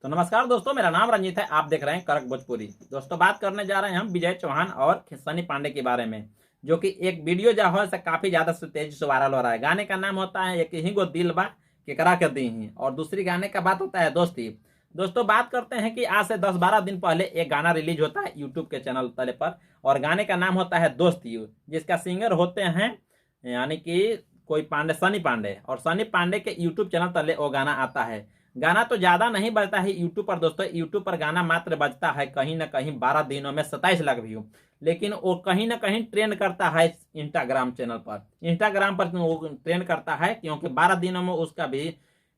तो नमस्कार दोस्तों, मेरा नाम रंजीत है। आप देख रहे हैं कड़क भोजपुरी। दोस्तों, बात करने जा रहे हैं हम विजय चौहान और सनी पांडे के बारे में, जो कि एक वीडियो जो है से काफी ज्यादा से तेजी से वायरल हो रहा है। गाने का नाम होता है एक ही गो दिल बा केकरा के दी ही, और दूसरी गाने का बात होता है दोस्ती। दोस्तों, बात करते हैं कि आज से 10-12 दिन पहले एक गाना रिलीज होता है यूट्यूब के चैनल तले पर, और गाने का नाम होता है दोस्ती, जिसका सिंगर होते हैं यानी कि कोई पांडे, सनी पांडे। और सनी पांडे के यूट्यूब चैनल तले वो गाना आता है। गाना तो ज्यादा नहीं बजता है यूट्यूब पर दोस्तों। यूट्यूब पर गाना मात्र बजता है कहीं ना कहीं 12 दिनों में 27 लाख व्यू, लेकिन वो कहीं ना कहीं ट्रेंड करता है इंस्टाग्राम चैनल पर। इंस्टाग्राम पर वो ट्रेंड करता है क्योंकि 12 दिनों में उसका भी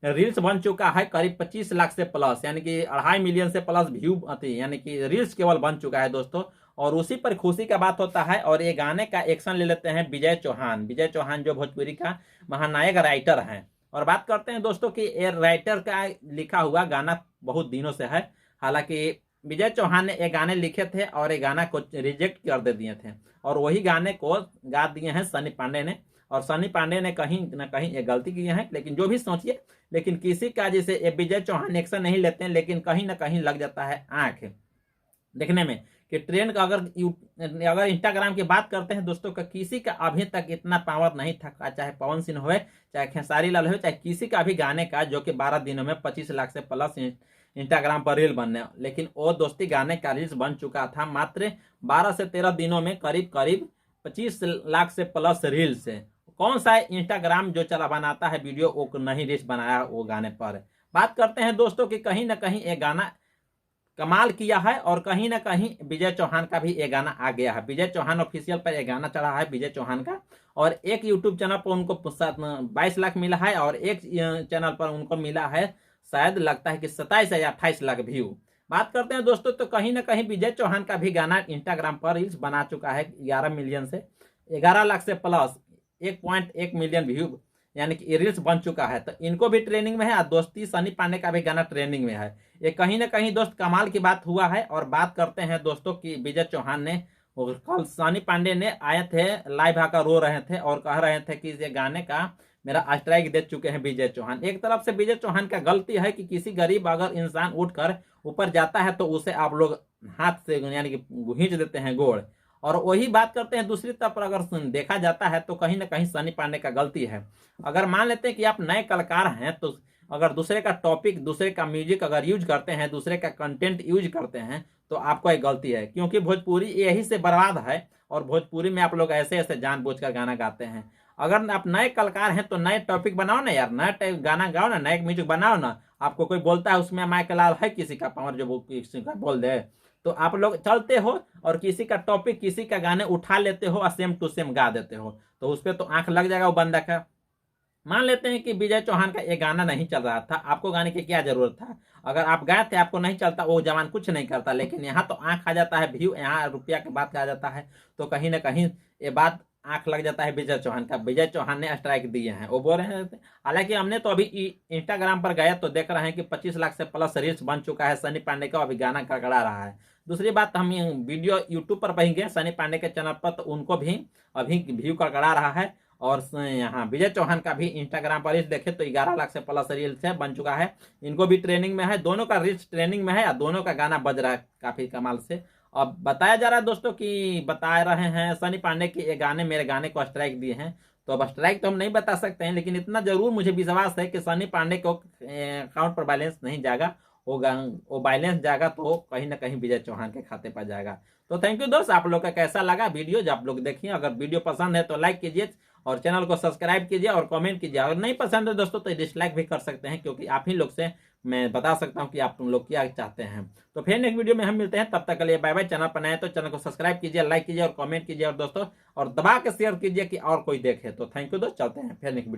रील्स बन चुका है करीब 25 लाख से प्लस, यानी कि 2.5 मिलियन से प्लस व्यू आती, यानी कि रील्स केवल बन चुका है दोस्तों। और उसी पर खुशी का बात होता है। और ये गाने का एक्शन ले लेते हैं विजय चौहान। विजय चौहान जो भोजपुरी का महानायक राइटर हैं। और बात करते हैं दोस्तों कि ये राइटर का लिखा हुआ गाना बहुत दिनों से है। हालांकि विजय चौहान ने ये गाने लिखे थे और ये गाना को रिजेक्ट कर दे दिए थे, और वही गाने को गा दिए हैं सनी पांडे ने। और सनी पांडे ने कहीं ना कहीं ये गलती की है, लेकिन जो भी सोचिए, लेकिन किसी का जैसे ये विजय चौहान एक्शन नहीं लेते हैं, लेकिन कहीं ना कहीं लग जाता है आंख देखने में कि ट्रेंड का अगर इंस्टाग्राम की बात करते हैं दोस्तों का, किसी का अभी तक इतना पावर नहीं था, चाहे पवन सिंह हो, चाहे खेसारी लाल हो, चाहे किसी का भी गाने का, जो कि 12 दिनों में 25 लाख से प्लस इंस्टाग्राम पर रील बनने। लेकिन वो दोस्ती गाने का रील्स बन चुका था मात्र 12 से 13 दिनों में करीब करीब 25 लाख से प्लस रील से। कौन सा इंस्टाग्राम जो चला बनाता है वीडियो, वो नहीं रील्स बनाया वो गाने पर। बात करते हैं दोस्तों कि कहीं ना कहीं ये गाना कमाल किया है, और कहीं ना कहीं विजय चौहान का भी ये गाना आ गया है। विजय चौहान ऑफिशियल पर ये गाना चढ़ा है विजय चौहान का, और एक यूट्यूब चैनल पर उनको 22 लाख मिला है, और एक चैनल पर उनको मिला है शायद लगता है कि 27 या 28 लाख व्यू। बात करते हैं दोस्तों तो कहीं ना कहीं विजय चौहान का भी गाना इंस्टाग्राम पर रील्स बना चुका है 11 मिलियन से 11 लाख से प्लस 1.1 मिलियन व्यू, यानी कि रील्स बन चुका है। तो इनको भी ट्रेनिंग में है, और दोस्ती सनी पांडे का भी गाना ट्रेनिंग में है। ये कहीं ना कहीं दोस्त कमाल की बात हुआ है। और बात करते हैं दोस्तों कि विजय चौहान ने, कल सनी पांडे ने आए थे लाइव आकर रो रहे थे और कह रहे थे कि ये गाने का मेरा स्ट्राइक दे चुके हैं विजय चौहान। एक तरफ से विजय चौहान का गलती है कि किसी गरीब अगर इंसान उठकर ऊपर जाता है तो उसे आप लोग हाथ से यानी कि खींच देते हैं गोड़। और वही बात करते हैं दूसरी तरफ अगर देखा जाता है तो कहीं ना कहीं सनी पांडे का गलती है। अगर मान लेते हैं कि आप नए कलाकार हैं, तो अगर दूसरे का टॉपिक, दूसरे का म्यूजिक अगर यूज करते हैं, दूसरे का कंटेंट यूज करते हैं, तो आपको एक गलती है, क्योंकि भोजपुरी यही से बर्बाद है। और भोजपुरी में आप लोग ऐसे ऐसे जानबूझकर गाना गाते हैं। अगर आप नए कलाकार हैं तो नए टॉपिक बनाओ ना यार, नया टाइप गाना गाओ ना, नए म्यूजिक बनाओ ना। आपको कोई बोलता है उसमें माइक लाल है किसी का पावर जो किसी का बोल दे, तो आप लोग चलते हो और किसी का टॉपिक, किसी का गाने उठा लेते हो और सेम टू सेम गा देते हो, तो उस पर तो आंख लग जाएगा वो बंदा का। मान लेते हैं कि विजय चौहान का ये गाना नहीं चल रहा था, आपको गाने की क्या जरूरत था? अगर आप गाए थे, आपको नहीं चलता, वो जवान कुछ नहीं करता। लेकिन यहाँ तो आंख आ जाता है, व्यू, यहाँ रुपया की बात आ जाता है, तो कहीं ना कहीं ये बात आंख लग जाता है विजय चौहान का। विजय चौहान ने स्ट्राइक दिए हैं, वो बोल रहे हैं। हालांकि हमने तो अभी इंस्टाग्राम पर गया तो देख रहे हैं कि 25 लाख से प्लस रील्स बन चुका है सनी पांडे का, अभी गाना गड़गड़ा रहा है। दूसरी बात, हम वीडियो यूट्यूब पर पाएंगे सनी पांडे के चैनल पर, तो उनको भी अभी व्यू गड़गड़ा रहा है। और यहाँ विजय चौहान का भी इंस्टाग्राम पर रील्स देखे तो 11 लाख से प्लस रील्स है बन चुका है। इनको भी ट्रेनिंग में है, दोनों का रील्स ट्रेनिंग में है, और दोनों का गाना बज रहा है काफी कमाल से। अब बताया जा रहा है दोस्तों कि बता रहे हैं सनी पांडे के ये गाने मेरे गाने को स्ट्राइक दिए हैं। तो अब स्ट्राइक तो हम नहीं बता सकते हैं, लेकिन इतना जरूर मुझे विश्वास है कि सनी पांडे को अकाउंट पर बैलेंस नहीं जाएगा, वो बैलेंस जाएगा तो कहीं ना कहीं विजय चौहान के खाते पर जाएगा। तो थैंक यू दोस्त, आप लोग का कैसा लगा वीडियो, जब आप लोग देखिए। अगर वीडियो पसंद है तो लाइक कीजिए, और चैनल को सब्सक्राइब कीजिए और कमेंट कीजिए। अगर नहीं पसंद है दोस्तों तो डिसलाइक भी कर सकते हैं, क्योंकि आप ही लोग से मैं बता सकता हूं कि आप तुम लोग क्या चाहते हैं। तो फिर नेक्स्ट वीडियो में हम मिलते हैं, तब तक के लिए बाय बाय। चैनल पर नए तो चैनल को सब्सक्राइब कीजिए, लाइक कीजिए और कमेंट कीजिए, और दोस्तों और दबा के शेयर कीजिए कि और कोई देखे। तो थैंक यू दोस्त, चलते हैं फिर नेक्स्ट